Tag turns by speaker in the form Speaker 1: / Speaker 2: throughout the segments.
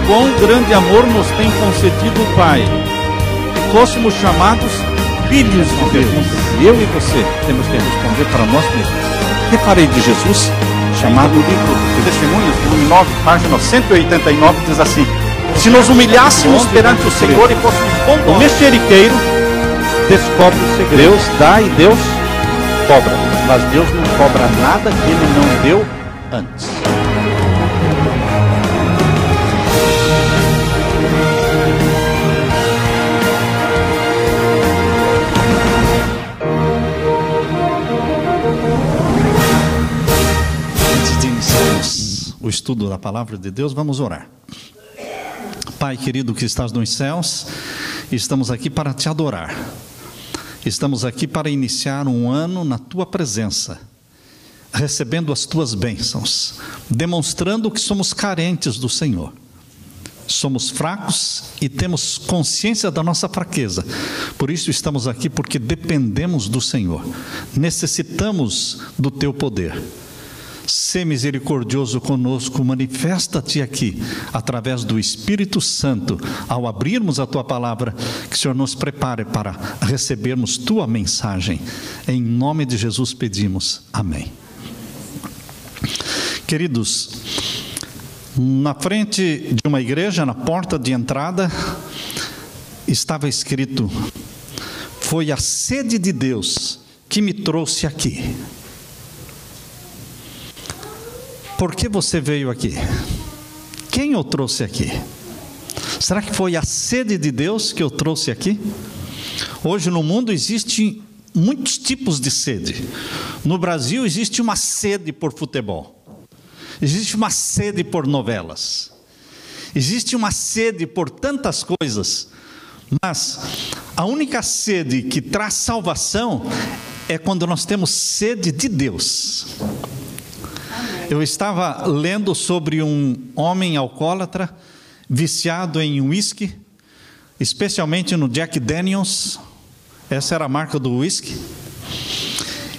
Speaker 1: quão grande amor nos tem concedido o Pai, que fôssemos chamados filhos de Deus. Eu e você temos que responder para nós mesmos: o que farei de Jesus? Chamado o livro de Testemunhos, volume 9, página 189, diz assim: se nos humilhássemos perante o Senhor e fôssemos bondosos, o mexeriqueiro descobre o segredo. Deus dá e Deus cobra, mas Deus não cobra nada que Ele não deu antes. Antes de iniciarmos o estudo da palavra de Deus, vamos orar. Pai querido que estás nos céus, estamos aqui para te adorar. Estamos aqui para iniciar um ano na tua presença, recebendo as tuas bênçãos, demonstrando que somos carentes do Senhor. Somos fracos e temos consciência da nossa fraqueza. Por isso estamos aqui, porque dependemos do Senhor. Necessitamos do teu poder. Sê misericordioso conosco, manifesta-te aqui, através do Espírito Santo, ao abrirmos a Tua Palavra, que o Senhor nos prepare para recebermos Tua mensagem. Em nome de Jesus pedimos, amém. Queridos, na frente de uma igreja, na porta de entrada, estava escrito: foi a sede de Deus que me trouxe aqui. Por que você veio aqui? Quem eu trouxe aqui? Será que foi a sede de Deus que eu trouxe aqui? Hoje no mundo existem muitos tipos de sede. No Brasil existe uma sede por futebol. Existe uma sede por novelas. Existe uma sede por tantas coisas. Mas a única sede que traz salvação é quando nós temos sede de Deus. Eu estava lendo sobre um homem alcoólatra, viciado em uísque, especialmente no Jack Daniels. Essa era a marca do uísque.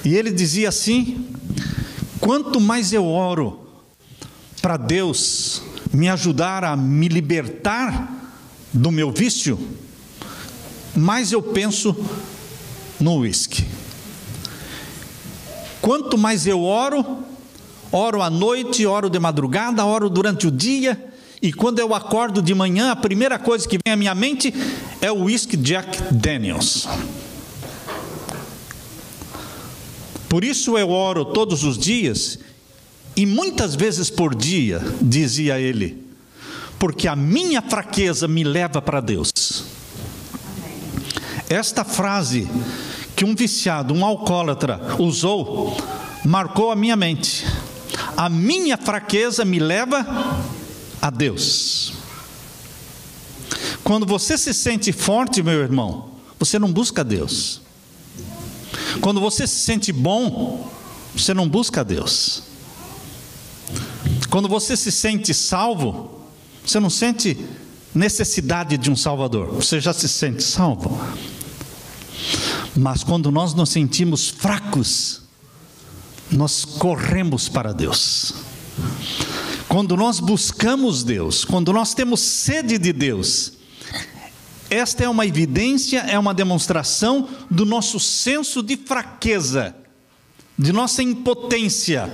Speaker 1: E ele dizia assim: quanto mais eu oro para Deus me ajudar a me libertar do meu vício, mais eu penso no uísque. Quanto mais eu oro à noite, oro de madrugada, oro durante o dia, e quando eu acordo de manhã, a primeira coisa que vem à minha mente é o whisky Jack Daniels. Por isso eu oro todos os dias, e muitas vezes por dia, dizia ele, porque a minha fraqueza me leva para Deus. Esta frase que um viciado, um alcoólatra usou, marcou a minha mente. A minha fraqueza me leva a Deus. Quando você se sente forte, meu irmão, você não busca Deus. Quando você se sente bom, você não busca Deus. Quando você se sente salvo, você não sente necessidade de um Salvador. Você já se sente salvo. Mas quando nós nos sentimos fracos, nós corremos para Deus. Quando nós buscamos Deus, quando nós temos sede de Deus, esta é uma evidência, é uma demonstração do nosso senso de fraqueza, de nossa impotência,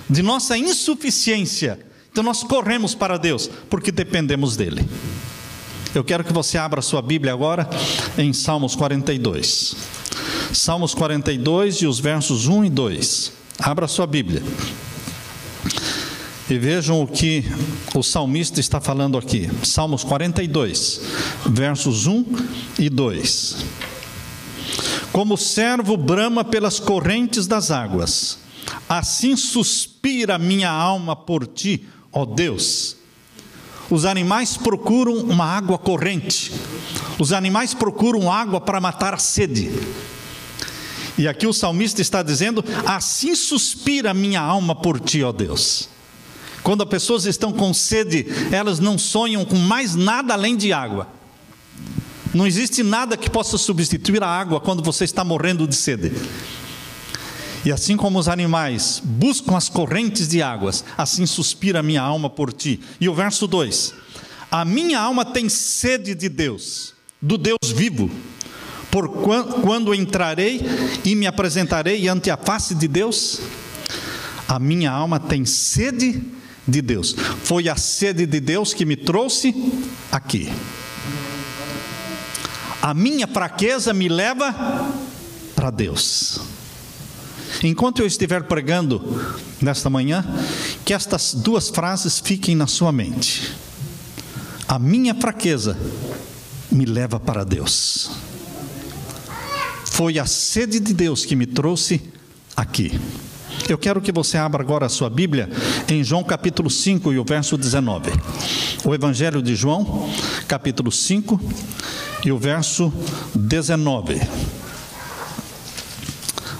Speaker 1: de nossa insuficiência. Então nós corremos para Deus, porque dependemos dEle. Eu quero que você abra a sua Bíblia agora em Salmos 42. Salmos 42 e os versos 1 e 2. Abra a sua Bíblia e vejam o que o salmista está falando aqui. Salmos 42, versos 1 e 2. Como o servo brama pelas correntes das águas, assim suspira minha alma por ti, ó Deus. Os animais procuram uma água corrente. Os animais procuram água para matar a sede. E aqui o salmista está dizendo: assim suspira minha alma por ti, ó Deus. Quando as pessoas estão com sede, elas não sonham com mais nada além de água. Não existe nada que possa substituir a água quando você está morrendo de sede. E assim como os animais buscam as correntes de águas, assim suspira minha alma por ti. E o verso 2: A minha alma tem sede de Deus, do Deus vivo. Por quando entrarei e me apresentarei ante a face de Deus? A minha alma tem sede de Deus. Foi a sede de Deus que me trouxe aqui. A minha fraqueza me leva para Deus. Enquanto eu estiver pregando nesta manhã, que estas duas frases fiquem na sua mente. A minha fraqueza me leva para Deus. Foi a sede de Deus que me trouxe aqui. Eu quero que você abra agora a sua Bíblia em João capítulo 5 e o verso 19. O Evangelho de João, capítulo 5 e o verso 19.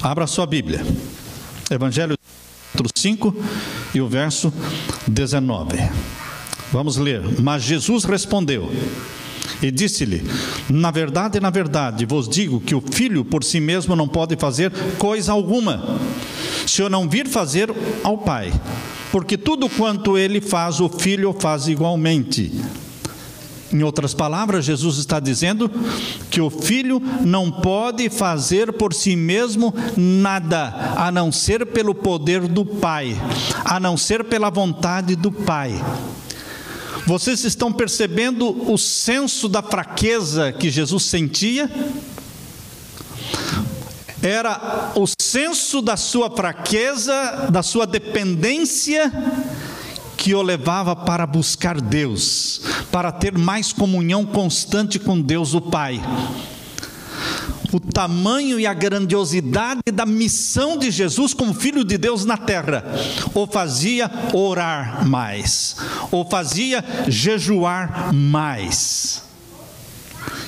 Speaker 1: Abra a sua Bíblia. Evangelho capítulo 5 e o verso 19. Vamos ler. Mas Jesus respondeu e disse-lhe: na verdade, vos digo que o Filho por si mesmo não pode fazer coisa alguma, se eu não vir fazer ao Pai, porque tudo quanto ele faz, o Filho faz igualmente. Em outras palavras, Jesus está dizendo que o Filho não pode fazer por si mesmo nada, a não ser pelo poder do Pai, a não ser pela vontade do Pai. Vocês estão percebendo o senso da fraqueza que Jesus sentia? Era o senso da sua fraqueza, da sua dependência, que o levava para buscar Deus, para ter mais comunhão constante com Deus o Pai. O tamanho e a grandiosidade da missão de Jesus como Filho de Deus na terra o fazia orar mais, o fazia jejuar mais.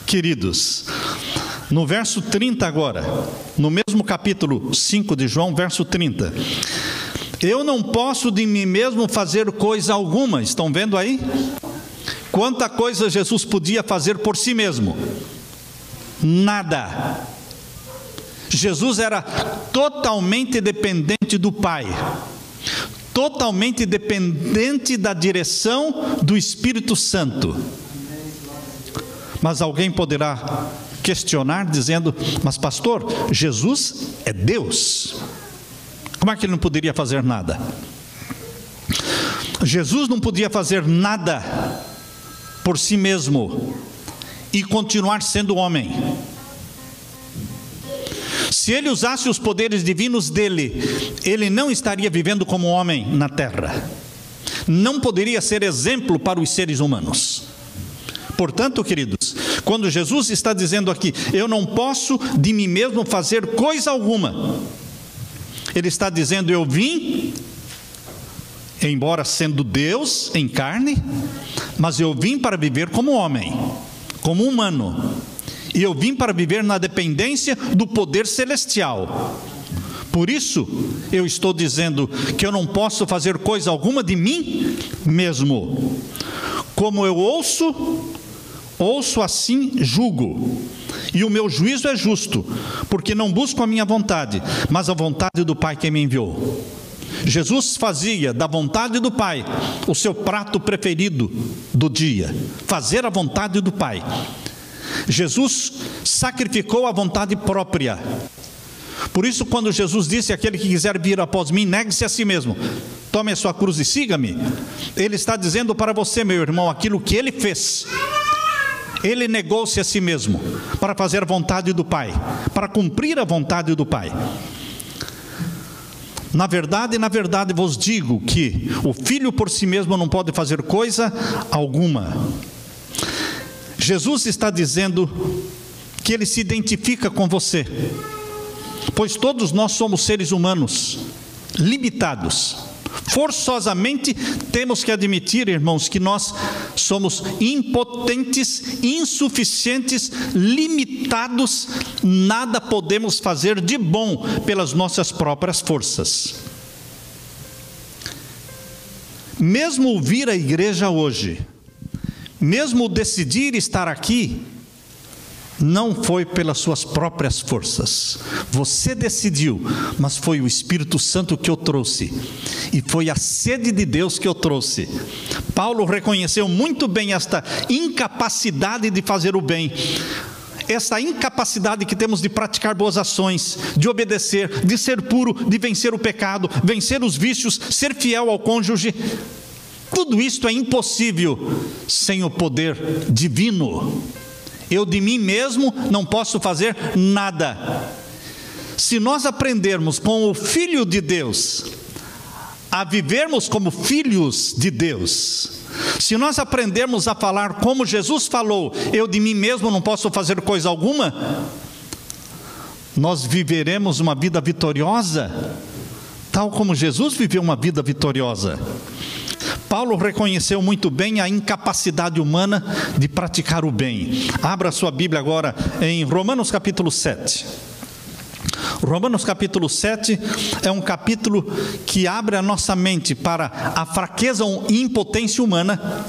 Speaker 1: Queridos, no verso 30 agora, no mesmo capítulo 5 de João, verso 30. Eu não posso de mim mesmo fazer coisa alguma. Estão vendo aí? Quanta coisa Jesus podia fazer por si mesmo? Nada. Jesus era totalmente dependente do Pai, totalmente dependente da direção do Espírito Santo. Mas alguém poderá questionar dizendo: mas pastor, Jesus é Deus, como é que ele não poderia fazer nada? Jesus não podia fazer nada por si mesmo e continuar sendo homem. Se ele usasse os poderes divinos dele, ele não estaria vivendo como homem na terra, não poderia ser exemplo para os seres humanos. Portanto, queridos, quando Jesus está dizendo aqui: eu não posso de mim mesmo fazer coisa alguma, ele está dizendo: eu vim, embora sendo Deus em carne, mas eu vim para viver como homem, como humano, e eu vim para viver na dependência do poder celestial. Por isso eu estou dizendo que eu não posso fazer coisa alguma de mim mesmo. Como eu ouço assim julgo, e o meu juízo é justo, porque não busco a minha vontade, mas a vontade do Pai que me enviou. Jesus fazia da vontade do Pai o seu prato preferido do dia, fazer a vontade do Pai. Jesus sacrificou a vontade própria. Por isso, quando Jesus disse: aquele que quiser vir após mim, negue-se a si mesmo, tome a sua cruz e siga-me, ele está dizendo para você, meu irmão, aquilo que ele fez. Ele negou-se a si mesmo para fazer a vontade do Pai, para cumprir a vontade do Pai. Na verdade, vos digo que o Filho por si mesmo não pode fazer coisa alguma. Jesus está dizendo que ele se identifica com você, pois todos nós somos seres humanos, limitados. Forçosamente temos que admitir, irmãos, que nós somos impotentes, insuficientes, limitados, nada podemos fazer de bom pelas nossas próprias forças. Mesmo vir à igreja hoje, mesmo decidir estar aqui, não foi pelas suas próprias forças. Você decidiu, mas foi o Espírito Santo que o trouxe. e foi a sede de Deus que eu trouxe. Paulo reconheceu muito bem esta incapacidade de fazer o bem, essa incapacidade que temos de praticar boas ações, de obedecer, de ser puro, de vencer o pecado, vencer os vícios, ser fiel ao cônjuge. Tudo isto é impossível sem o poder divino. Eu de mim mesmo não posso fazer nada. Se nós aprendermos com o Filho de Deus a vivermos como filhos de Deus, se nós aprendermos a falar como Jesus falou, eu de mim mesmo não posso fazer coisa alguma, nós viveremos uma vida vitoriosa, tal como Jesus viveu uma vida vitoriosa. Paulo reconheceu muito bem a incapacidade humana de praticar o bem. Abra sua Bíblia agora em Romanos capítulo 7. Romanos capítulo 7 é um capítulo que abre a nossa mente para a fraqueza e impotência humana,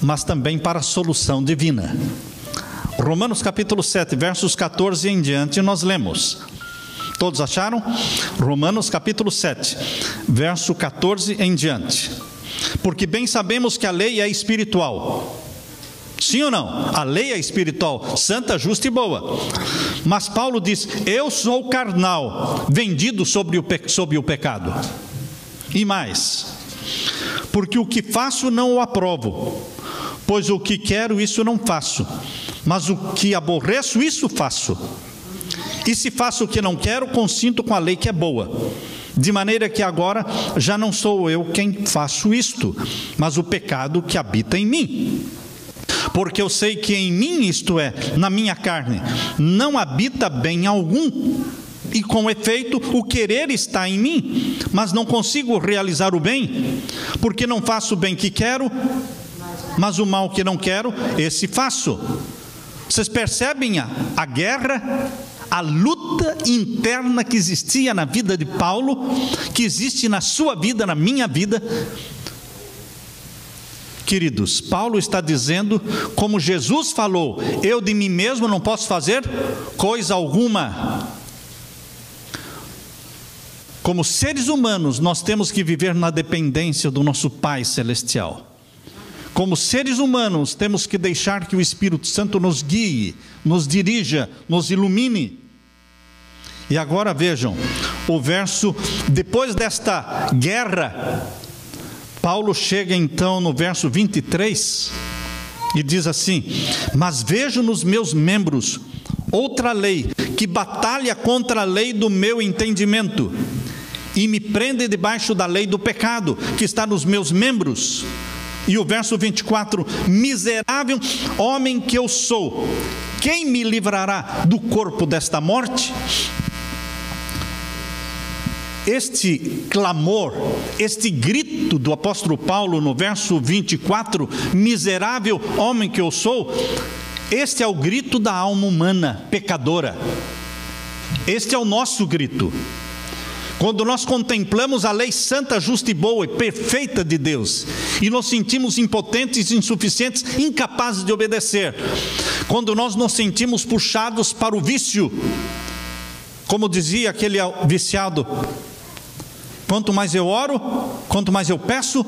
Speaker 1: mas também para a solução divina. Romanos capítulo 7, versos 14 em diante, nós lemos. Todos acharam? Romanos capítulo 7, verso 14 em diante. Porque bem sabemos que a lei é espiritual. Sim ou não? A lei é espiritual, santa, justa e boa. Mas Paulo diz: eu sou carnal, vendido sob o pecado. E mais, porque o que faço não o aprovo, pois o que quero isso não faço, mas o que aborreço isso faço. E se faço o que não quero, consinto com a lei que é boa. De maneira que agora já não sou eu quem faço isto, mas o pecado que habita em mim. Porque eu sei que em mim, isto é, na minha carne, não habita bem algum. E com efeito, o querer está em mim, mas não consigo realizar o bem, porque não faço o bem que quero, mas o mal que não quero, esse faço. Vocês percebem a guerra, a luta interna que existia na vida de Paulo, que existe na sua vida, na minha vida? Queridos, Paulo está dizendo, como Jesus falou: eu de mim mesmo não posso fazer coisa alguma. Como seres humanos, nós temos que viver na dependência do nosso Pai Celestial. Como seres humanos, temos que deixar que o Espírito Santo nos guie, nos dirija, nos ilumine. E agora vejam, o verso, depois desta guerra, Paulo chega então no verso 23 e diz assim: mas vejo nos meus membros outra lei, que batalha contra a lei do meu entendimento, e me prende debaixo da lei do pecado, que está nos meus membros. E o verso 24: miserável homem que eu sou, quem me livrará do corpo desta morte? Este clamor, este grito do apóstolo Paulo no verso 24, miserável homem que eu sou, este é o grito da alma humana pecadora. Este é o nosso grito. Quando nós contemplamos a lei santa, justa e boa e perfeita de Deus, e nos sentimos impotentes, insuficientes, incapazes de obedecer, quando nós nos sentimos puxados para o vício, como dizia aquele viciado: quanto mais eu oro, quanto mais eu peço,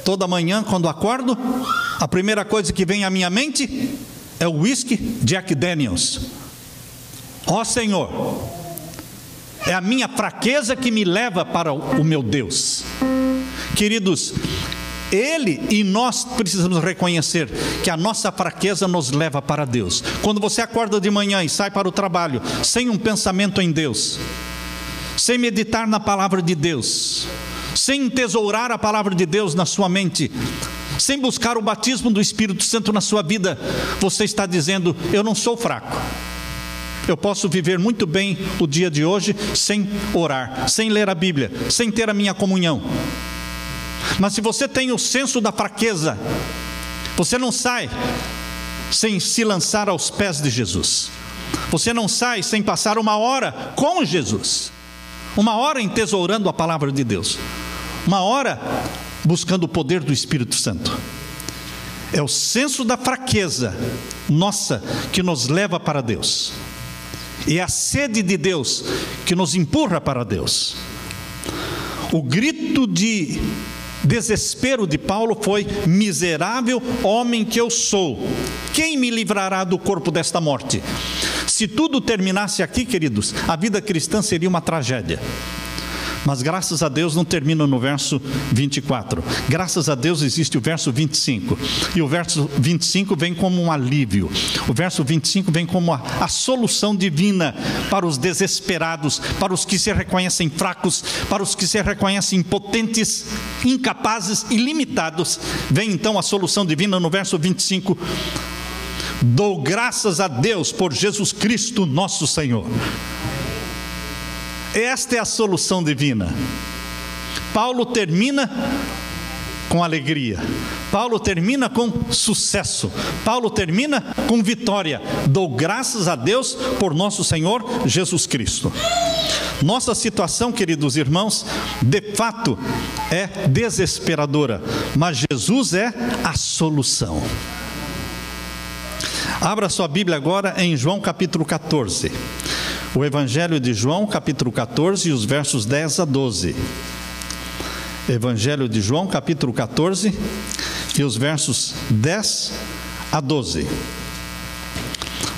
Speaker 1: toda manhã quando acordo, a primeira coisa que vem à minha mente é o whisky Jack Daniels. Ó Senhor, é a minha fraqueza que me leva para o meu Deus. Queridos, Ele e nós precisamos reconhecer que a nossa fraqueza nos leva para Deus. Quando você acorda de manhã e sai para o trabalho sem um pensamento em Deus, sem meditar na palavra de Deus, sem entesourar a palavra de Deus na sua mente, sem buscar o batismo do Espírito Santo na sua vida, você está dizendo: eu não sou fraco. Eu posso viver muito bem o dia de hoje sem orar, sem ler a Bíblia, sem ter a minha comunhão. Mas se você tem o senso da fraqueza, você não sai sem se lançar aos pés de Jesus. Você não sai sem passar uma hora com Jesus, uma hora entesourando a palavra de Deus, uma hora buscando o poder do Espírito Santo. É o senso da fraqueza nossa que nos leva para Deus, e é a sede de Deus que nos empurra para Deus. O grito de desespero de Paulo foi: miserável homem que eu sou, quem me livrará do corpo desta morte? Se tudo terminasse aqui, queridos, a vida cristã seria uma tragédia. Mas graças a Deus não termina no verso 24. Graças a Deus existe o verso 25. E o verso 25 vem como um alívio. O verso 25 vem como a solução divina para os desesperados, para os que se reconhecem fracos, para os que se reconhecem impotentes, incapazes e limitados. Vem então a solução divina no verso 25. Dou graças a Deus por Jesus Cristo nosso Senhor. Esta é a solução divina. Paulo termina com alegria. Paulo termina com sucesso. Paulo termina com vitória. Dou graças a Deus por nosso Senhor Jesus Cristo. Nossa situação, queridos irmãos, de fato é desesperadora, mas Jesus é a solução. Abra sua Bíblia agora em João capítulo 14. O Evangelho de João, capítulo 14, os versos 10 a 12. Evangelho de João, capítulo 14, e os versos 10 a 12.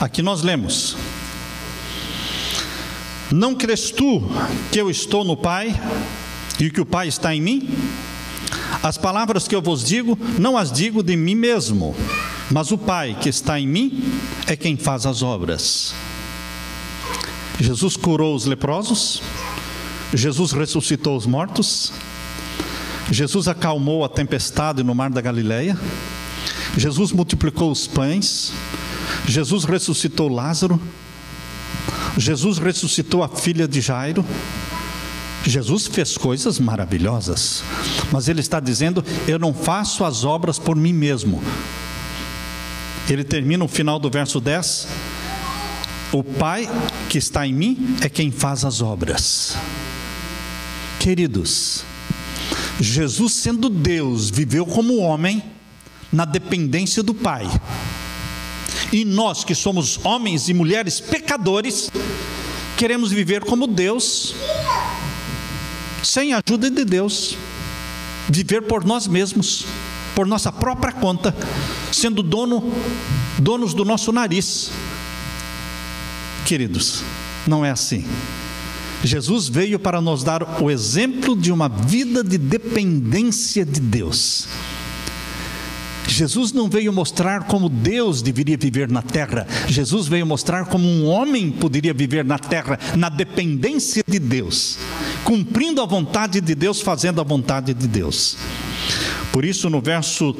Speaker 1: Aqui nós lemos: Não crês tu que eu estou no Pai e que o Pai está em mim? As palavras que eu vos digo, não as digo de mim mesmo, mas o Pai que está em mim é quem faz as obras. Jesus curou os leprosos, Jesus ressuscitou os mortos, Jesus acalmou a tempestade no mar da Galileia, Jesus multiplicou os pães, Jesus ressuscitou Lázaro, Jesus ressuscitou a filha de Jairo. Jesus fez coisas maravilhosas, mas ele está dizendo: eu não faço as obras por mim mesmo. Ele termina o final do verso 10: o Pai que está em mim é quem faz as obras. Queridos, Jesus, sendo Deus, viveu como homem na dependência do Pai. E nós, que somos homens e mulheres pecadores, queremos viver como Deus, sem a ajuda de Deus, viver por nós mesmos, por nossa própria conta, sendo donos do nosso nariz. Queridos, não é assim. Jesus veio para nos dar o exemplo de uma vida de dependência de Deus. Jesus não veio mostrar como Deus deveria viver na terra. Jesus veio mostrar como um homem poderia viver na terra, na dependência de Deus, cumprindo a vontade de Deus, fazendo a vontade de Deus. Por isso, no verso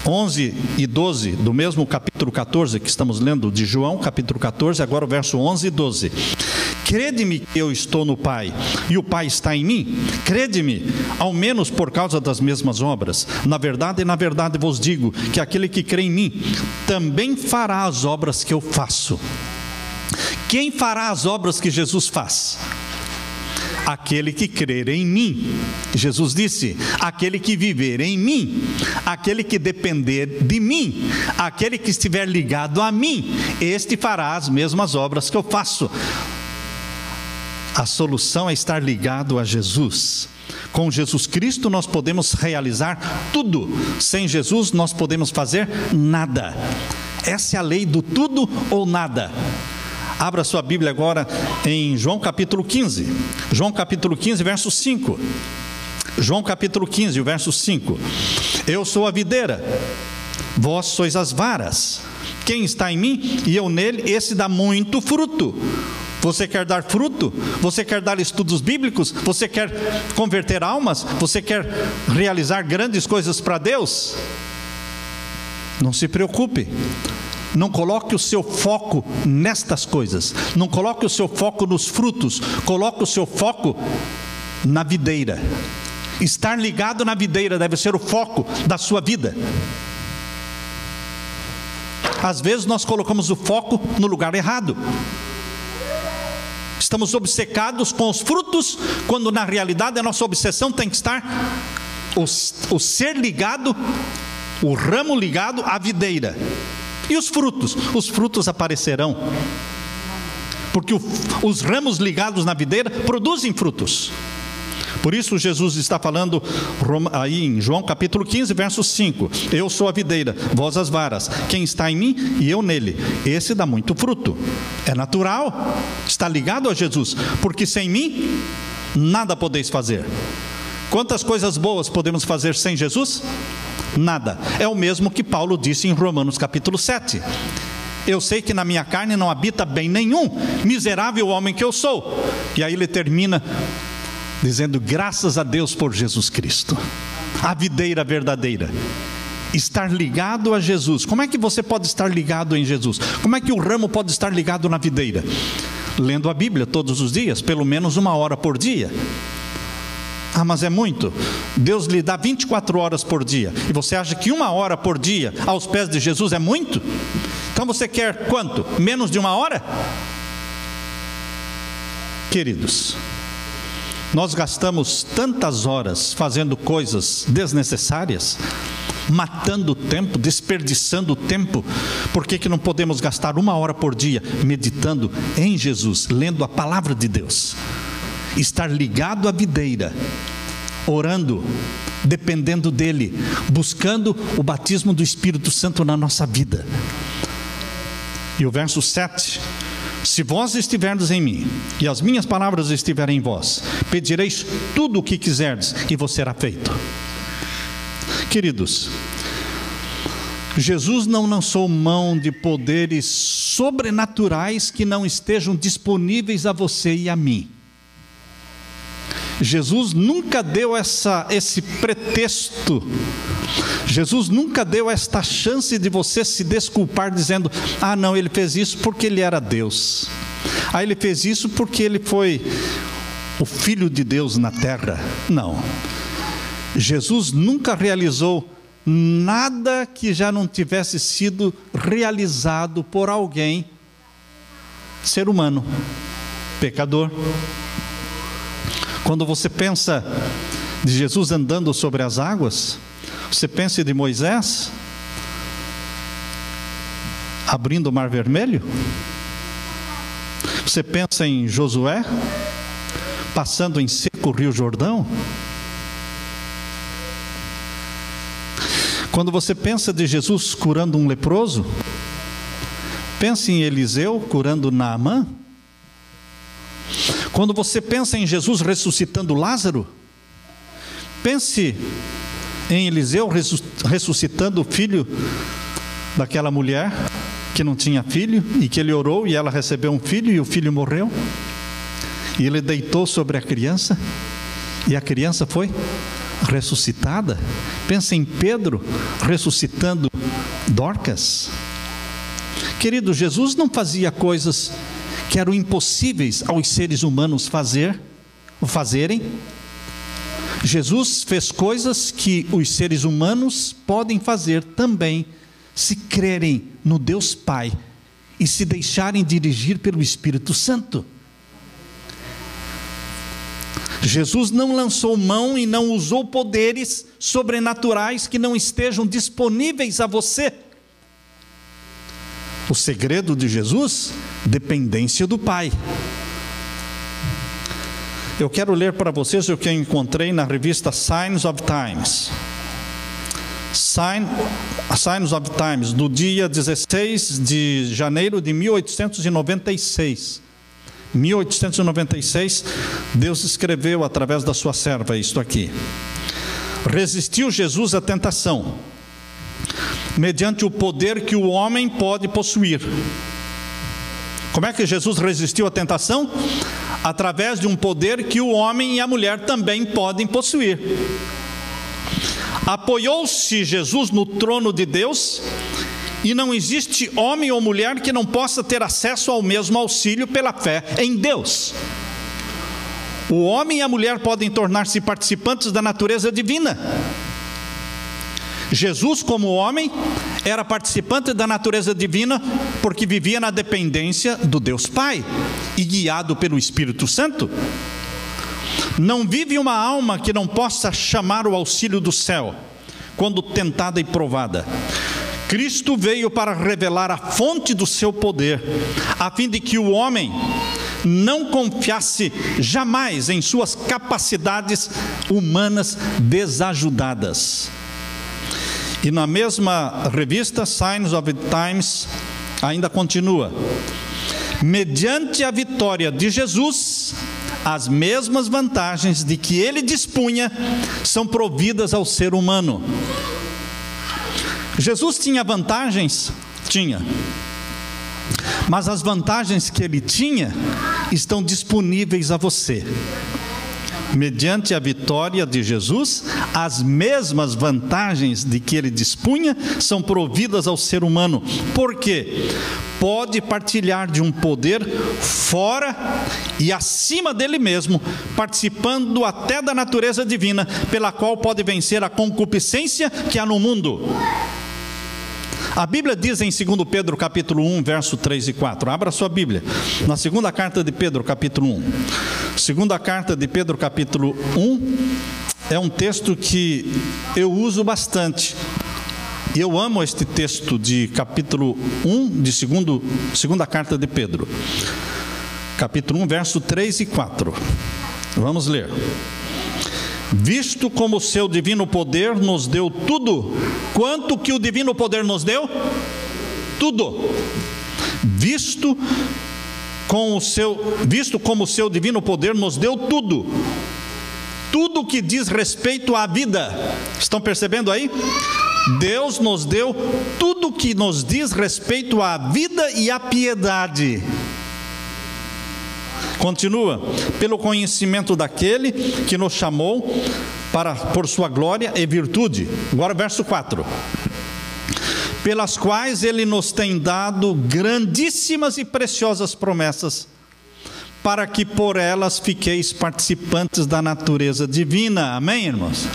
Speaker 1: 11 e 12 do mesmo capítulo 14 que estamos lendo de João, capítulo 14, agora o verso 11 e 12. Crede-me que eu estou no Pai e o Pai está em mim. Crede-me, ao menos por causa das mesmas obras. Na verdade vos digo que aquele que crê em mim também fará as obras que eu faço. Quem fará as obras que Jesus faz? Aquele que crer em mim. Jesus disse: aquele que viver em mim, aquele que depender de mim, aquele que estiver ligado a mim, este fará as mesmas obras que eu faço. A solução é estar ligado a Jesus. Com Jesus Cristo nós podemos realizar tudo. Sem Jesus nós podemos fazer nada. Essa é a lei do tudo ou nada. Abra sua Bíblia agora em João capítulo 15. João capítulo 15, verso 5. João capítulo 15, o verso 5. Eu sou a videira, vós sois as varas. Quem está em mim e eu nele, esse dá muito fruto. Você quer dar fruto? Você quer dar estudos bíblicos? Você quer converter almas? Você quer realizar grandes coisas para Deus? Não se preocupe. Não coloque o seu foco nestas coisas. Não coloque o seu foco nos frutos. Coloque o seu foco na videira. Estar ligado na videira deve ser o foco da sua vida. Às vezes nós colocamos o foco no lugar errado. Estamos obcecados com os frutos, quando na realidade a nossa obsessão tem que estar o ser ligado, o ramo ligado à videira. E os frutos aparecerão, porque os ramos ligados na videira produzem frutos. Por isso Jesus está falando aí em João capítulo 15, verso 5. Eu sou a videira, vós as varas. Quem está em mim e eu nele, esse dá muito fruto. É natural, está ligado a Jesus, porque sem mim nada podeis fazer. Quantas coisas boas podemos fazer sem Jesus? Nada. É o mesmo que Paulo disse em Romanos capítulo 7. Eu sei que na minha carne não habita bem nenhum, miserável homem que eu sou. E aí ele termina dizendo: graças a Deus por Jesus Cristo, a videira verdadeira. Estar ligado a Jesus. Como é que você pode estar ligado em Jesus? Como é que o ramo pode estar ligado na videira? Lendo a Bíblia todos os dias, pelo menos 1 hora por dia. Ah, mas é muito. Deus lhe dá 24 horas por dia, e você acha que 1 hora por dia aos pés de Jesus é muito? Então você quer quanto? Menos de 1 hora? Queridos, nós gastamos tantas horas fazendo coisas desnecessárias, matando o tempo, desperdiçando o tempo. Por que não podemos gastar 1 hora por dia meditando em Jesus, lendo a palavra de Deus? Estar ligado à videira, orando, dependendo dele, buscando o batismo do Espírito Santo na nossa vida. E o verso 7: se vós estiverdes em mim e as minhas palavras estiverem em vós, pedireis tudo o que quiserdes e vos será feito. Queridos, Jesus não lançou mão de poderes sobrenaturais que não estejam disponíveis a você e a mim. Jesus nunca deu esse pretexto. Jesus nunca deu esta chance de você se desculpar dizendo: ah não, ele fez isso porque ele era Deus. Ah, ele fez isso porque ele foi o Filho de Deus na terra. Não. Jesus nunca realizou nada que já não tivesse sido realizado por alguém, ser humano, pecador. Quando você pensa de Jesus andando sobre as águas, você pensa de Moisés abrindo o Mar Vermelho? Você pensa em Josué passando em seco o Rio Jordão? Quando você pensa de Jesus curando um leproso, pense em Eliseu curando Naamã. Quando você pensa em Jesus ressuscitando Lázaro, pense em Eliseu ressuscitando o filho daquela mulher que não tinha filho, e que ele orou e ela recebeu um filho, e o filho morreu, e ele deitou sobre a criança e a criança foi ressuscitada. Pensa em Pedro ressuscitando Dorcas. Querido, Jesus não fazia coisas que eram impossíveis aos seres humanos fazerem. Jesus fez coisas que os seres humanos podem fazer também, se crerem no Deus Pai e se deixarem dirigir pelo Espírito Santo. Jesus não lançou mão e não usou poderes sobrenaturais que não estejam disponíveis a você. O segredo de Jesus: dependência do Pai. Eu quero ler para vocês o que eu encontrei na revista Signs of Times. Signs of Times, do dia 16 de janeiro de 1896. 1896, Deus escreveu através da sua serva isto aqui: resistiu Jesus à tentação, mediante o poder que o homem pode possuir. Como é que Jesus resistiu à tentação? Através de um poder que o homem e a mulher também podem possuir. Apoiou-se Jesus no trono de Deus, e não existe homem ou mulher que não possa ter acesso ao mesmo auxílio pela fé em Deus. O homem e a mulher podem tornar-se participantes da natureza divina. Jesus, como homem, era participante da natureza divina porque vivia na dependência do Deus Pai e guiado pelo Espírito Santo. Não vive uma alma que não possa chamar o auxílio do céu quando tentada e provada. Cristo veio para revelar a fonte do seu poder, a fim de que o homem não confiasse jamais em suas capacidades humanas desajudadas. E na mesma revista, Signs of the Times, ainda continua: mediante a vitória de Jesus, as mesmas vantagens de que ele dispunha são providas ao ser humano. Jesus tinha vantagens? Tinha. Mas as vantagens que ele tinha estão disponíveis a você. Mediante a vitória de Jesus, as mesmas vantagens de que ele dispunha são providas ao ser humano. Por quê? Pode partilhar de um poder fora e acima dele mesmo, participando até da natureza divina, pela qual pode vencer a concupiscência que há no mundo. A Bíblia diz em 2 Pedro capítulo 1, verso 3 e 4. Abra sua Bíblia, na segunda carta de Pedro capítulo 1. Segunda carta de Pedro capítulo 1 é um texto que eu uso bastante. E eu amo este texto de capítulo 1 de segunda carta de Pedro. Capítulo 1, verso 3 e 4. Vamos ler. Visto como o seu divino poder nos deu tudo. Quanto que o divino poder nos deu? Tudo. Visto como o seu divino poder nos deu tudo. Tudo que diz respeito à vida. Estão percebendo aí? Deus nos deu tudo que nos diz respeito à vida e à piedade. Continua, pelo conhecimento daquele que nos chamou por sua glória e virtude. Agora verso 4. Pelas quais ele nos tem dado grandíssimas e preciosas promessas, para que por elas fiqueis participantes da natureza divina. Amém, irmãos?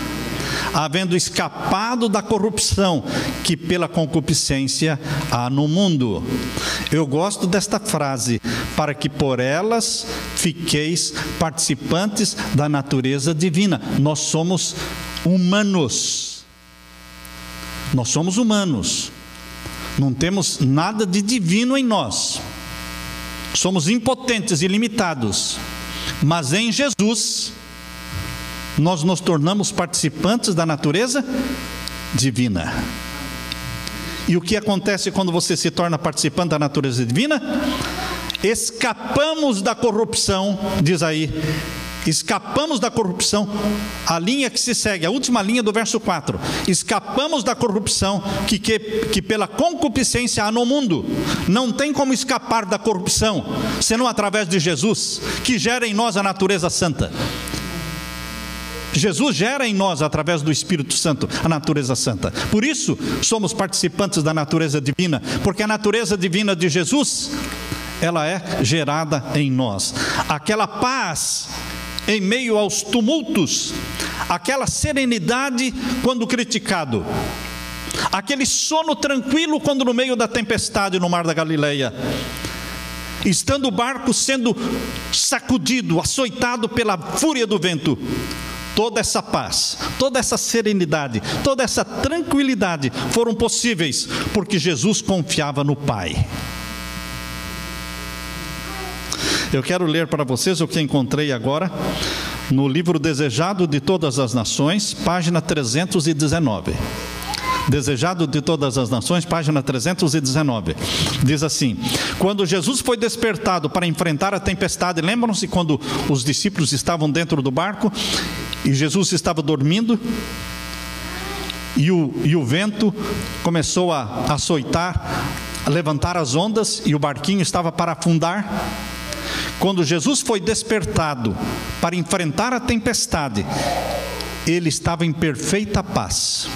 Speaker 1: Havendo escapado da corrupção que pela concupiscência há no mundo. Eu gosto desta frase: para que por elas fiqueis participantes da natureza divina. Nós somos humanos. Nós somos humanos. Não temos nada de divino em nós. Somos impotentes e limitados. Mas em Jesus nós nos tornamos participantes da natureza divina. E o que acontece quando você se torna participante da natureza divina? Escapamos da corrupção, diz aí, escapamos da corrupção, a linha que se segue, a última linha do verso 4, escapamos da corrupção que pela concupiscência há no mundo. Não tem como escapar da corrupção, senão através de Jesus, que gera em nós a natureza santa. Jesus gera em nós, através do Espírito Santo, a natureza santa. Por isso, somos participantes da natureza divina, porque a natureza divina de Jesus, ela é gerada em nós. Aquela paz em meio aos tumultos, aquela serenidade quando criticado, aquele sono tranquilo quando no meio da tempestade no mar da Galileia, estando o barco sendo sacudido, açoitado pela fúria do vento. Toda essa paz, toda essa serenidade, toda essa tranquilidade foram possíveis porque Jesus confiava no Pai. Eu quero ler para vocês o que encontrei agora no livro Desejado de Todas as Nações, página 319. Desejado de Todas as Nações, página 319. Diz assim: quando Jesus foi despertado para enfrentar a tempestade, lembram-se quando os discípulos estavam dentro do barco e Jesus estava dormindo e o vento começou a açoitar, a levantar as ondas e o barquinho estava para afundar? Quando Jesus foi despertado para enfrentar a tempestade, ele estava em perfeita paz.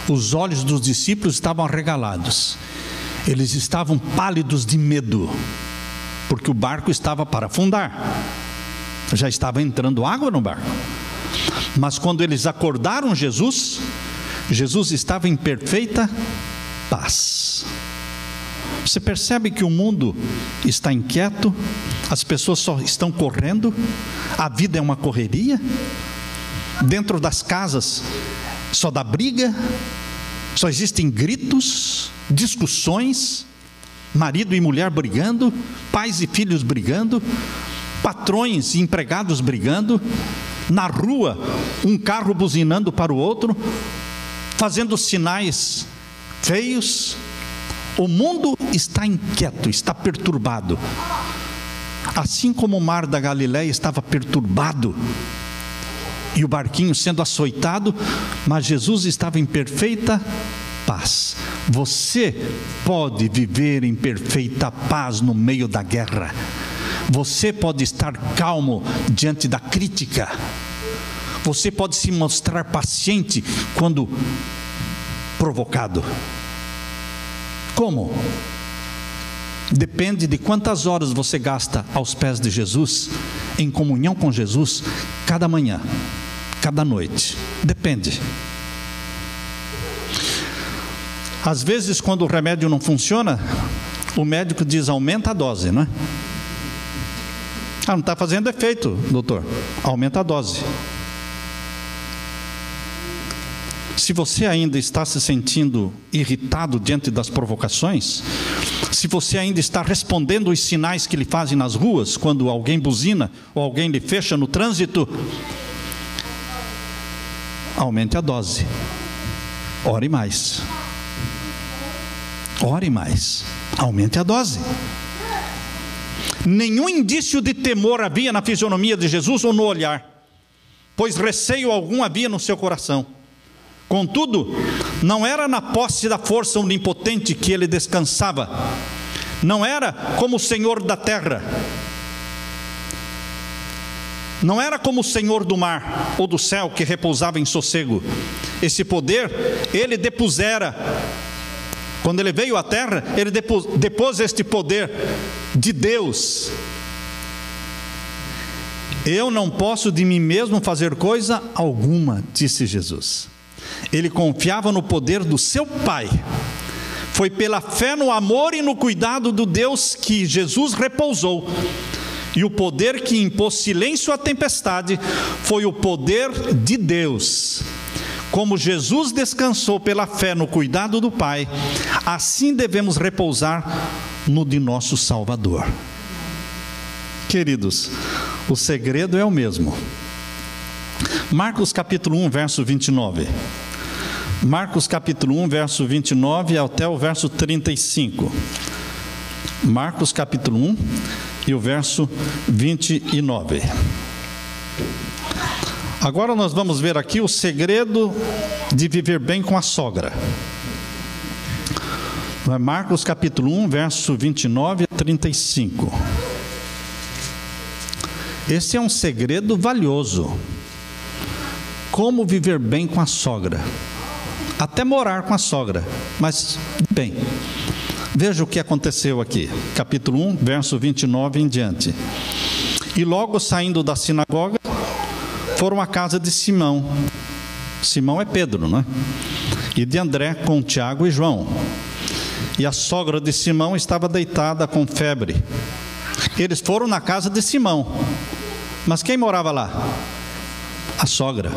Speaker 1: Os olhos dos discípulos estavam arregalados. Eles estavam pálidos de medo, porque o barco estava para afundar. Já estava entrando água no barco. Mas quando eles acordaram Jesus, Jesus estava em perfeita paz. Você percebe que o mundo está inquieto, as pessoas só estão correndo, a vida é uma correria, dentro das casas só dá briga, só existem gritos, discussões. marido e mulher brigando, pais e filhos brigando, patrões e empregados brigando, na rua um carro buzinando para o outro, fazendo sinais feios. O mundo está inquieto, está perturbado, assim como o mar da Galileia estava perturbado, e o barquinho sendo açoitado, mas Jesus estava em perfeita paz. Você pode viver em perfeita paz no meio da guerra. Você pode estar calmo diante da crítica. Você pode se mostrar paciente quando provocado. Como? Depende de quantas horas você gasta aos pés de Jesus, em comunhão com Jesus, cada manhã, cada noite. Depende. Às vezes, quando o remédio não funciona, o médico diz: aumenta a dose, não é? Não está fazendo efeito, doutor. Aumenta a dose. Se você ainda está se sentindo irritado diante das provocações, se você ainda está respondendo os sinais que lhe fazem nas ruas, quando alguém buzina ou alguém lhe fecha no trânsito, aumente a dose. Ore mais. Ore mais. Aumente a dose. Nenhum indício de temor havia na fisionomia de Jesus ou no olhar, pois receio algum havia no seu coração. Contudo, não era na posse da força onipotente que ele descansava, não era como o Senhor da terra, não era como o Senhor do mar ou do céu que repousava em sossego. Esse poder ele depusera. Quando ele veio à terra, ele depôs este poder de Deus. Eu não posso de mim mesmo fazer coisa alguma, disse Jesus. Ele confiava no poder do seu Pai. Foi pela fé no amor e no cuidado do Deus que Jesus repousou. E o poder que impôs silêncio à tempestade foi o poder de Deus. Como Jesus descansou pela fé no cuidado do Pai, assim devemos repousar no de nosso Salvador. Queridos, o segredo é o mesmo. Marcos capítulo 1, verso 29. Marcos capítulo 1, verso 29 até o verso 35. Marcos capítulo 1 e o verso 29. Agora nós vamos ver aqui o segredo de viver bem com a sogra. Marcos capítulo 1, verso 29 a 35. Esse é um segredo valioso. Como viver bem com a sogra. Até morar com a sogra, mas bem. Veja o que aconteceu aqui. Capítulo 1, verso 29 em diante. E logo saindo da sinagoga, foram à casa de Simão. Simão é Pedro, não é? E de André com Tiago e João. E a sogra de Simão estava deitada com febre. Eles foram na casa de Simão. Mas quem morava lá? A sogra.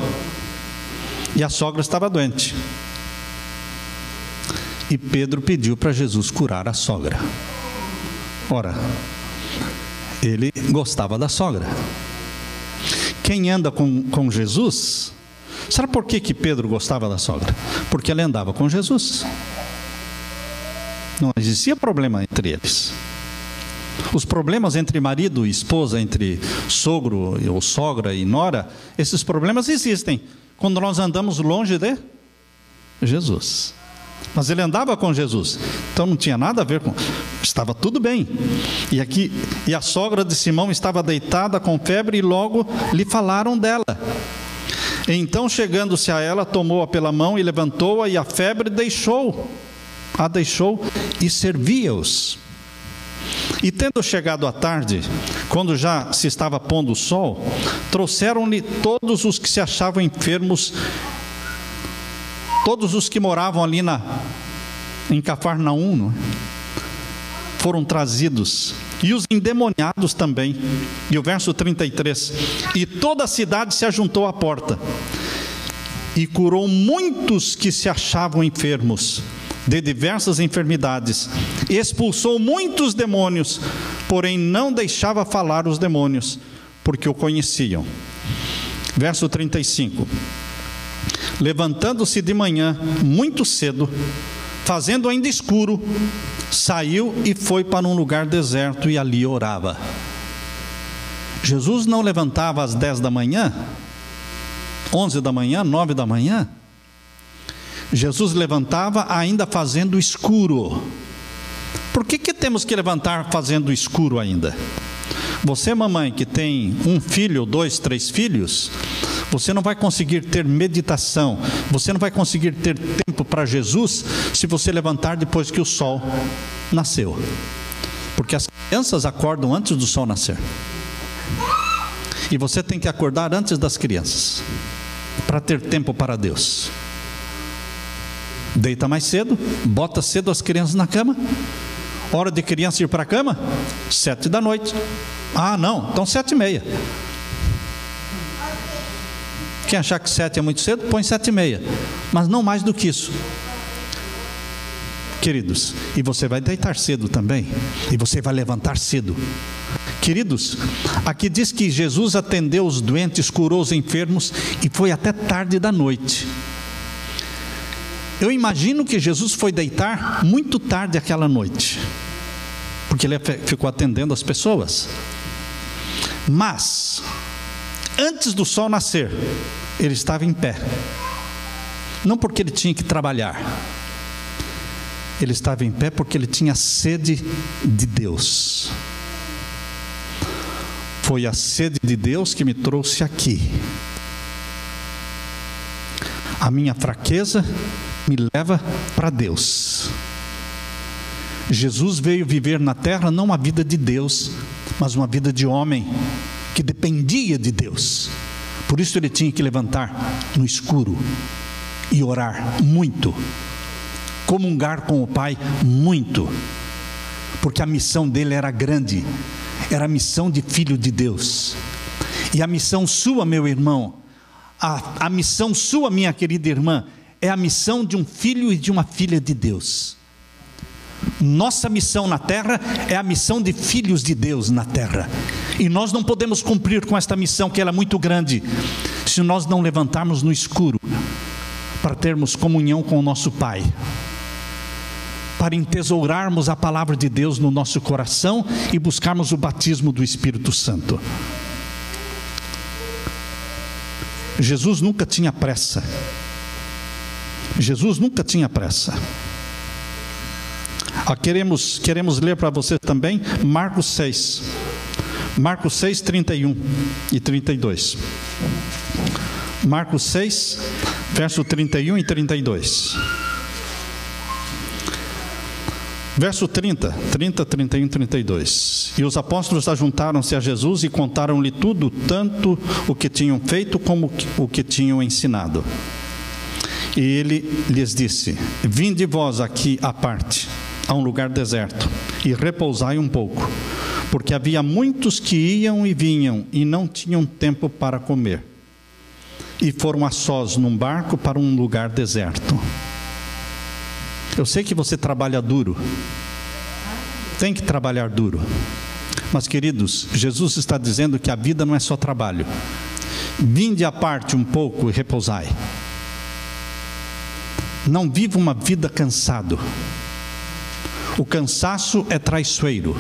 Speaker 1: E a sogra estava doente. E Pedro pediu para Jesus curar a sogra. Ora, ele gostava da sogra. Quem anda com Jesus, sabe por que Pedro gostava da sogra? Porque ele andava com Jesus. Não existia problema entre eles. Os problemas entre marido e esposa, entre sogro ou sogra e nora, esses problemas existem quando nós andamos longe de Jesus. Mas ele andava com Jesus, então não tinha nada a ver com... Estava tudo bem. E a sogra de Simão estava deitada com febre e logo lhe falaram dela. Então, chegando-se a ela, tomou-a pela mão e levantou-a, e a febre a deixou e servia-os. E tendo chegado a tarde, quando já se estava pondo o sol, trouxeram-lhe todos os que se achavam enfermos, todos os que moravam ali em Cafarnaum, foram trazidos, e os endemoniados também. E o verso 33, e toda a cidade se ajuntou à porta, e curou muitos que se achavam enfermos, de diversas enfermidades, expulsou muitos demônios, porém não deixava falar os demônios, porque o conheciam. Verso 35. Levantando-se de manhã, muito cedo, fazendo ainda escuro, saiu e foi para um lugar deserto e ali orava. Jesus não levantava às 10 da manhã, 11 da manhã, 9 da manhã. Jesus levantava ainda fazendo escuro. Por que temos que levantar fazendo escuro ainda? Você, mamãe, que tem um filho, 2, 3 filhos, você não vai conseguir ter meditação, você não vai conseguir ter tempo para Jesus se você levantar depois que o sol nasceu. Porque as crianças acordam antes do sol nascer. E você tem que acordar antes das crianças, para ter tempo para Deus. Deita mais cedo, bota cedo as crianças na cama. Hora de criança ir para a cama? 7 da noite. Ah, não, então 7h30. Quem achar que 7 é muito cedo, põe 7h30. Mas não mais do que isso. Queridos, e você vai deitar cedo também. E você vai levantar cedo. Queridos, aqui diz que Jesus atendeu os doentes, curou os enfermos e foi até tarde da noite. Eu imagino que Jesus foi deitar muito tarde aquela noite, porque ele ficou atendendo as pessoas. Mas, antes do sol nascer, ele estava em pé. Não porque ele tinha que trabalhar. Ele estava em pé porque ele tinha sede de Deus. Foi a sede de Deus que me trouxe aqui. A minha fraqueza me leva para Deus. Jesus veio viver na terra não uma vida de Deus, mas uma vida de homem que dependia de Deus. Por isso ele tinha que levantar no escuro e orar muito, comungar com o Pai muito, porque a missão dele era grande, era a missão de filho de Deus. E a missão sua, meu irmão, a missão sua, minha querida irmã, é a missão de um filho e de uma filha de Deus. Nossa missão na terra é a missão de filhos de Deus na terra. E nós não podemos cumprir com esta missão, que ela é muito grande, se nós não levantarmos no escuro, para termos comunhão com o nosso Pai, para entesourarmos a palavra de Deus no nosso coração e buscarmos o batismo do Espírito Santo. Jesus nunca tinha pressa. Jesus nunca tinha pressa. Queremos ler para você também Marcos 6. Marcos 6, 31 e 32. Marcos 6, verso 31 e 32. Verso 30, 31 e 32. E os apóstolos ajuntaram-se a Jesus e contaram-lhe tudo, tanto o que tinham feito como o que tinham ensinado. E ele lhes disse: vinde vós aqui à parte, a um lugar deserto, e repousai um pouco, porque havia muitos que iam e vinham, e não tinham tempo para comer. E foram a sós num barco para um lugar deserto. Eu sei que você trabalha duro, tem que trabalhar duro, mas queridos, Jesus está dizendo que a vida não é só trabalho. Vinde à parte um pouco e repousai. Não viva uma vida cansado. O cansaço é traiçoeiro.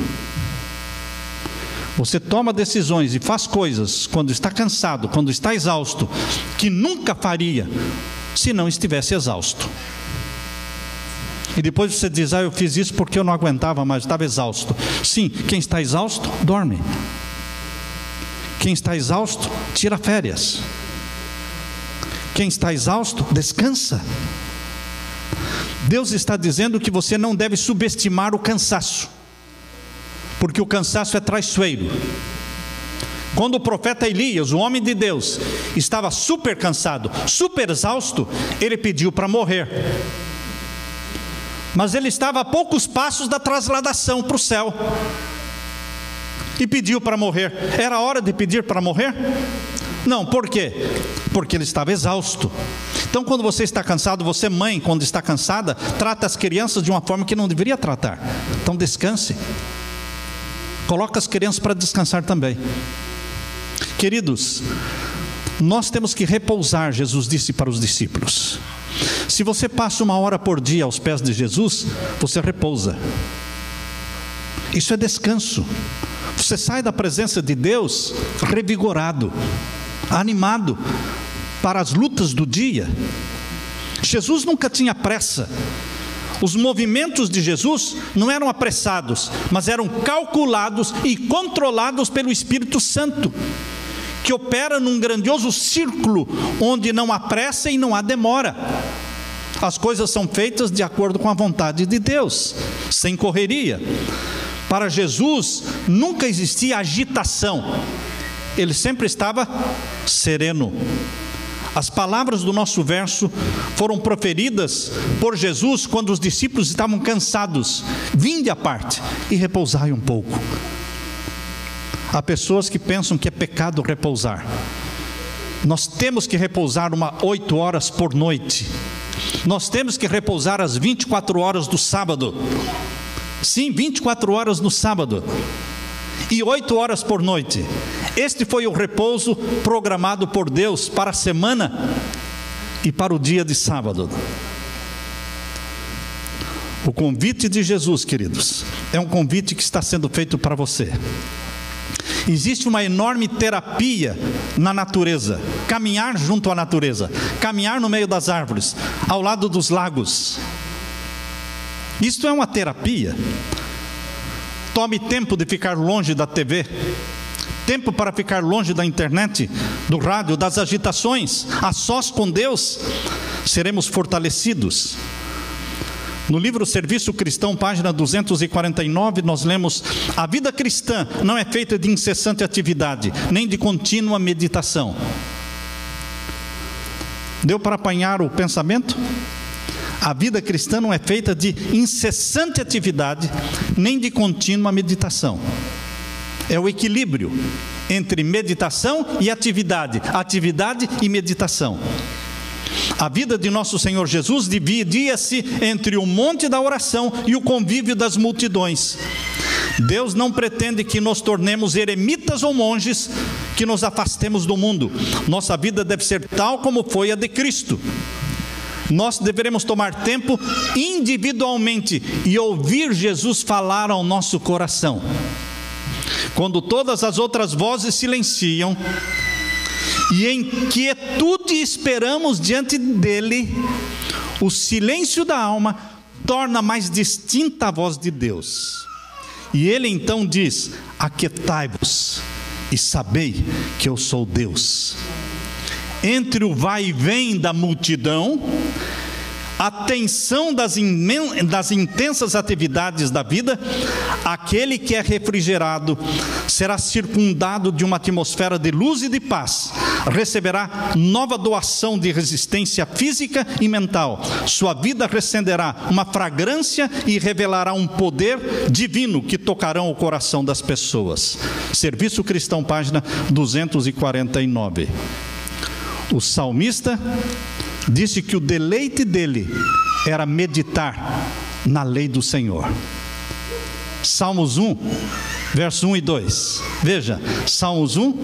Speaker 1: Você toma decisões e faz coisas quando está cansado, quando está exausto, que nunca faria se não estivesse exausto. E depois você diz: eu fiz isso porque eu não aguentava mais, estava exausto. Sim, quem está exausto, dorme. Quem está exausto, tira férias. Quem está exausto, descansa. Deus está dizendo que você não deve subestimar o cansaço, porque o cansaço é traiçoeiro. Quando o profeta Elias, o homem de Deus, estava super cansado, super exausto, ele pediu para morrer. Mas ele estava a poucos passos da trasladação para o céu, e pediu para morrer. Era hora de pedir para morrer? Não, por quê? porque ele estava exausto. Então, quando você está cansado, você, mãe, quando está cansada, trata as crianças de uma forma que não deveria tratar. Então, descanse. Coloca as crianças para descansar também. Queridos, nós temos que repousar, Jesus disse para os discípulos. Se você passa 1 hora por dia aos pés de Jesus, você repousa. Isso é descanso. Você sai da presença de Deus revigorado, animado para as lutas do dia. Jesus nunca tinha pressa. Os movimentos de Jesus não eram apressados, mas eram calculados e controlados pelo Espírito Santo, que opera num grandioso círculo onde não há pressa e não há demora. As coisas são feitas de acordo com a vontade de Deus, sem correria. Para Jesus nunca existia agitação, ele sempre estava sereno. As palavras do nosso verso foram proferidas por Jesus quando os discípulos estavam cansados. Vinde à parte e repousai um pouco. Há pessoas que pensam que é pecado repousar. Nós temos que repousar 8 horas por noite. Nós temos que repousar as 24 horas do sábado. Sim, 24 horas no sábado. E 8 horas por noite. Este foi o repouso programado por Deus para a semana e para o dia de sábado. O convite de Jesus, queridos, é um convite que está sendo feito para você. Existe uma enorme terapia na natureza. Caminhar junto à natureza, caminhar no meio das árvores, ao lado dos lagos. Isto é uma terapia. Tome tempo de ficar longe da TV, tempo para ficar longe da internet, do rádio, das agitações. A sós com Deus, seremos fortalecidos. No livro Serviço Cristão, página 249, nós lemos: a vida cristã não é feita de incessante atividade, nem de contínua meditação. Deu para apanhar o pensamento? A vida cristã não é feita de incessante atividade, nem de contínua meditação. É o equilíbrio entre meditação e atividade, atividade e meditação. A vida de nosso Senhor Jesus dividia-se entre o monte da oração e o convívio das multidões. Deus não pretende que nos tornemos eremitas ou monges, que nos afastemos do mundo. Nossa vida deve ser tal como foi a de Cristo. Nós deveremos tomar tempo individualmente e ouvir Jesus falar ao nosso coração. Quando todas as outras vozes silenciam e em quietude esperamos diante dele, o silêncio da alma torna mais distinta a voz de Deus. E ele então diz: aquietai-vos e sabei que eu sou Deus. Entre o vai e vem da multidão, a tensão das intensas atividades da vida, aquele que é refrigerado será circundado de uma atmosfera de luz e de paz, receberá nova doação de resistência física e mental. Sua vida recenderá uma fragrância e revelará um poder divino que tocarão o coração das pessoas. Serviço Cristão, página 249. O salmista disse que o deleite dele era meditar na lei do Senhor. Salmos 1, verso 1 e 2. Veja, Salmos 1,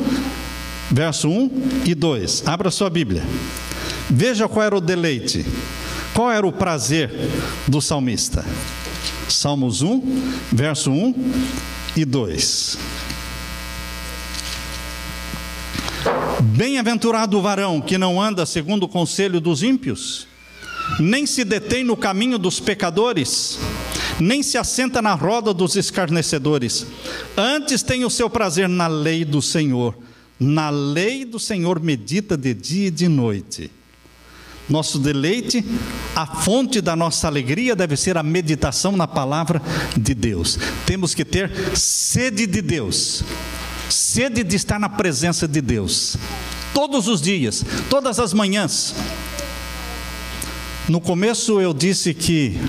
Speaker 1: verso 1 e 2. Abra sua Bíblia. Veja qual era o deleite, qual era o prazer do salmista. Salmos 1, verso 1 e 2. Bem-aventurado o varão que não anda segundo o conselho dos ímpios, nem se detém no caminho dos pecadores, nem se assenta na roda dos escarnecedores. Antes tem o seu prazer na lei do Senhor. Na lei do Senhor medita de dia e de noite. Nosso deleite, a fonte da nossa alegria deve ser a meditação na palavra de Deus. Temos que ter sede de Deus, sede de estar na presença de Deus, todos os dias, todas as manhãs. No começo eu disse que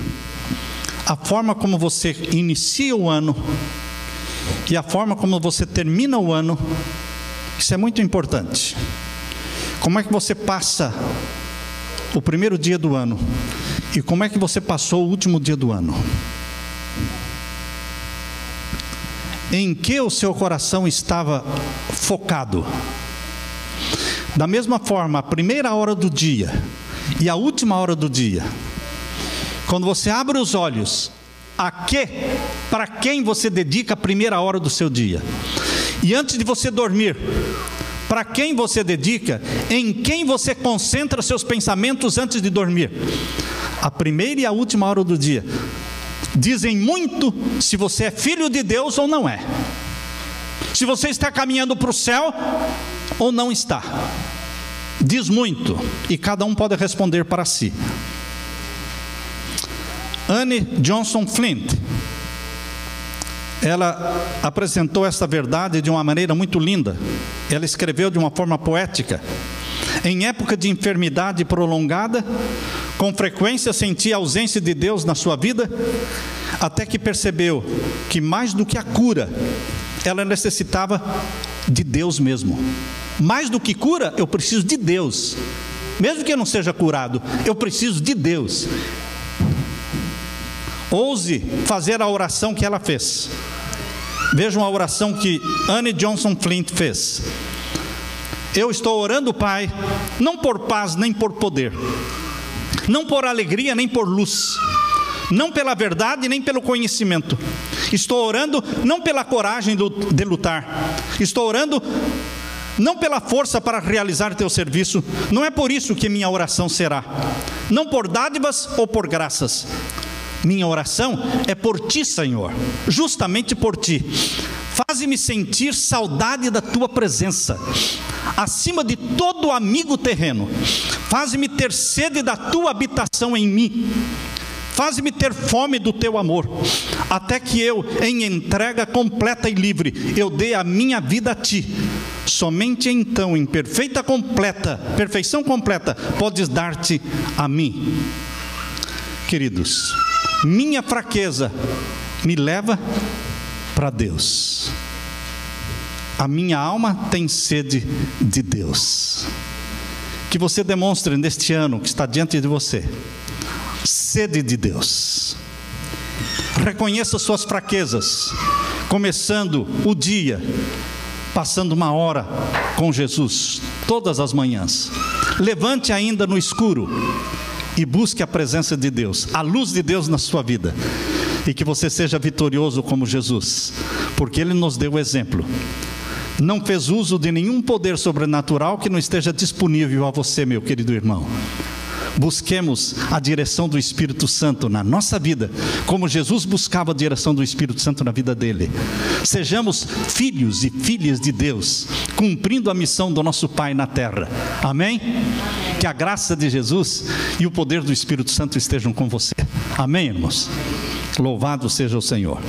Speaker 1: a forma como você inicia o ano e a forma como você termina o ano, isso é muito importante. Como é que você passa o primeiro dia do ano? E como é que você passou o último dia do ano? Em que o seu coração estava focado? Da mesma forma, a primeira hora do dia e a última hora do dia, quando você abre os olhos, para quem você dedica a primeira hora do seu dia? E antes de você dormir, para quem você dedica? Em quem você concentra seus pensamentos antes de dormir? A primeira e a última hora do dia dizem muito se você é filho de Deus ou não é, se você está caminhando para o céu ou não está. Diz muito, e cada um pode responder para si. Anne Johnson Flint, ela apresentou essa verdade de uma maneira muito linda. Ela escreveu de uma forma poética: em época de enfermidade prolongada, com frequência sentia a ausência de Deus na sua vida, até que percebeu que mais do que a cura, ela necessitava de Deus mesmo. Mais do que cura, eu preciso de Deus. Mesmo que eu não seja curado, eu preciso de Deus. Ouse fazer a oração que ela fez. Vejam a oração que Anne Johnson Flint fez. Eu estou orando, Pai, não por paz nem por poder, não por alegria nem por luz, não pela verdade nem pelo conhecimento. Estou orando não pela coragem de lutar. Estou orando não pela força para realizar teu serviço. Não é por isso que minha oração será, não por dádivas ou por graças. Minha oração é por ti, Senhor, justamente por ti. Faze-me sentir saudade da tua presença, acima de todo amigo terreno. Faze-me ter sede da tua habitação em mim. Faze-me ter fome do teu amor, até que eu, em entrega completa e livre, eu dê a minha vida a ti. Somente então, em perfeição completa, podes dar-te a mim. Queridos, minha fraqueza me leva para Deus. A minha alma tem sede de Deus. Que você demonstre neste ano que está diante de você sede de Deus. Reconheça suas fraquezas, começando o dia passando uma hora com Jesus todas as manhãs. Levante ainda no escuro e busque a presença de Deus, a luz de Deus na sua vida, e que você seja vitorioso como Jesus, porque Ele nos deu o exemplo. Não fez uso de nenhum poder sobrenatural que não esteja disponível a você, meu querido irmão. Busquemos a direção do Espírito Santo na nossa vida, como Jesus buscava a direção do Espírito Santo na vida dele. Sejamos filhos e filhas de Deus, cumprindo a missão do nosso Pai na terra. Amém? Que a graça de Jesus e o poder do Espírito Santo estejam com você. Amém, irmãos? Louvado seja o Senhor.